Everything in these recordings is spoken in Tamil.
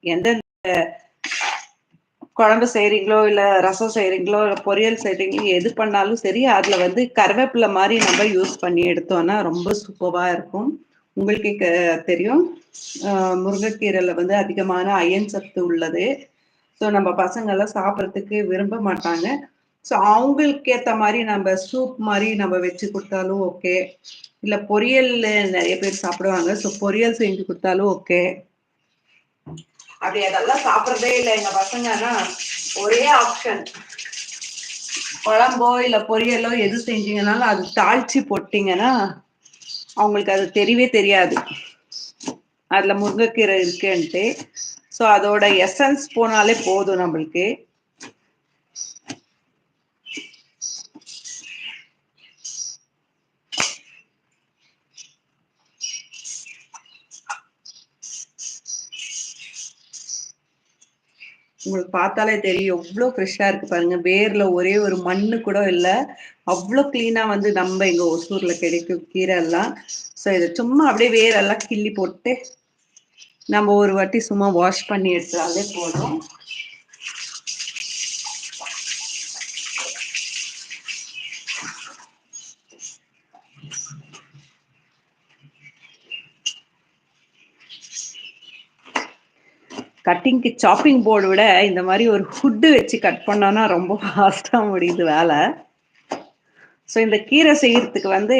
எந்த குழம்பு செய்றீங்களோ, இல்ல ரசம் செய்றீங்களோ, இல்ல பொரியல் செய்றீங்களோ, எது பண்ணாலும் சரி, அதுல வந்து கருவேப்பிலை மாரி நம்ம யூஸ் பண்ணி எடுத்தோம்னா, ரொம்ப சூப்பர்வா இருக்கும். உங்களுக்கே தெரியும். அ முருங்கைக்கீரைல வந்து அதிகமான அயன் சத்து உள்ளது. ஸோ நம்ம பசங்கலாம் சாப்பிடறதுக்கு விரும்ப மாட்டாங்க. ஸோ அவங்களுக்கு ஏத்த மாரி நம்ம சூப் மாரி நம்ம வச்சு குடுத்தாலும் ஓகே. இல்ல பொரியல் நெறைய பேர் சாப்பிடுவாங்க. ஸோ பொரியல் செஞ்சு குடுத்தாலும் ஓகே. அப்படி அதெல்லாம் சாப்பிடுறதே இல்ல எங்க பசங்கன்னா, ஒரே ஆப்ஷன். குழம்போ, இல்ல பொரியலோ எது செஞ்சீங்கனாலும் அது தாளிச்சு போட்டீங்கன்னா, அவங்களுக்கு அது தெரியவே தெரியாது. அதுல முருங்கைக்கீரை இருக்குன்ட்டு. ஸோ அதோட எசன்ஸ் போனாலே போதும் நம்மளுக்கு. உங்களுக்கு பார்த்தாலே தெரியும் எவ்வளோ ஃப்ரெஷ்ஷா இருக்கு பாருங்க. வேர்ல ஒரே ஒரு மண்ணு கூட இல்ல. அவ்ளோ கிளீனா வந்து நம்ம எங்க ஒசூர்ல கிடைக்கும் கீரை எல்லாம். ஸோ இத சும்மா அப்படியே வேரெல்லாம் கிள்ளி போட்டு, நம்ம ஒரு வாட்டி சும்மா வாஷ் பண்ணி எடுத்தாலே போதும். கட்டிங்க்கு சாப்பிங் போர்டு விட இந்த மாதிரி ஒரு ஹுட்டு வச்சு கட் பண்ணோம்னா ரொம்ப ஃபாஸ்டா முடியுது வேலை. ஸோ இந்த கீரை செய்யறதுக்கு வந்து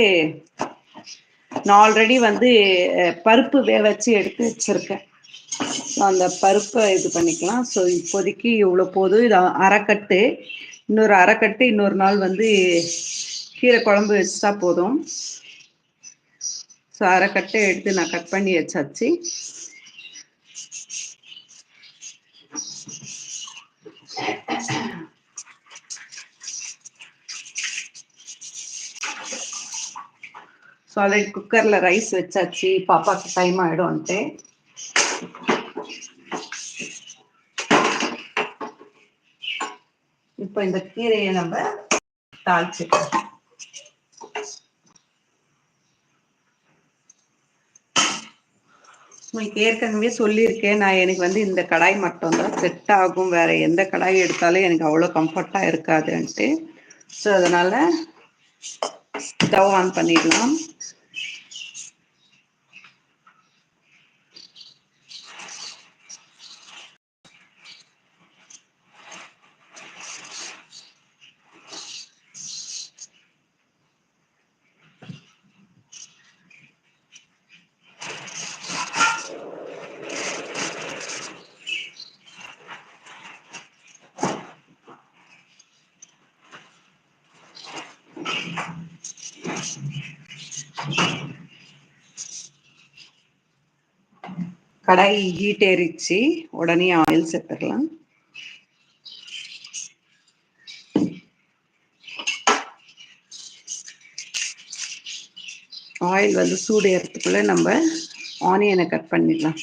நான் ஆல்ரெடி வந்து பருப்பு வேக வச்சு எடுத்து வச்சிருக்கேன். அந்த பருப்பை இது பண்ணிக்கலாம். ஸோ இப்போதைக்கு இவ்வளோ போதும். இது அரைக்கட்டு, இன்னொரு அரைக்கட்டு இன்னொரு நாள் வந்து கீரை குழம்பு வச்சுட்டா போதும். ஸோ அரைக்கட்டை எடுத்து நான் கட் பண்ணி வச்சாச்சு. ஸோ ஆல்ரெடி குக்கரில் ரைஸ் வச்சாச்சு, பாப்பாவுக்கு டைம் ஆகிடும்ன்ட்டு. இப்போ இந்த கீரையை நம்ம தாளிச்சுக்கலாம். உங்களுக்கு ஏற்கனவே சொல்லியிருக்கேன், நான் எனக்கு வந்து இந்த கடாய் மட்டும்தான் செட் ஆகும், வேற எந்த கடாய் எடுத்தாலும் எனக்கு அவ்வளோ கம்ஃபர்ட்டாக இருக்காதுன்ட்டு. ஸோ அதனால ஸ்டவ் ஆன் பண்ணிடலாம். கடாய் ஹீட் ஏறிச்சு, உடனே ஆயில் சேர்த்துக்கலாம். ஆயில் வந்து சூடு ஏறதுக்குள்ள நம்ம ஆனியனை கட் பண்ணிடலாம்.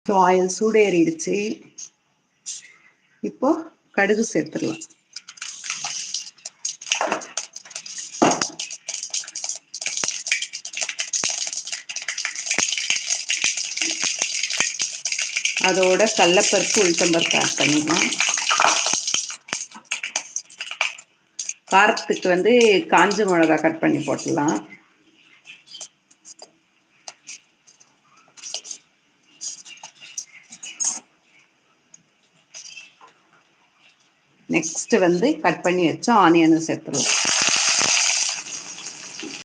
ஸோ ஆயில் சூடேறிடுச்சு. இப்போ கடுகு சேர்த்துடலாம். அதோட கடலைப்பருப்பு, உளுத்தம்பருப்பு ஆட் பண்ணிடலாம். காரத்துக்கு வந்து காஞ்ச மிளகா கட் பண்ணி போட்டுடலாம். நெக்ஸ்ட் வந்து கட் பண்ணி வச்சா ஆனியனும் சேர்த்துடலாம்.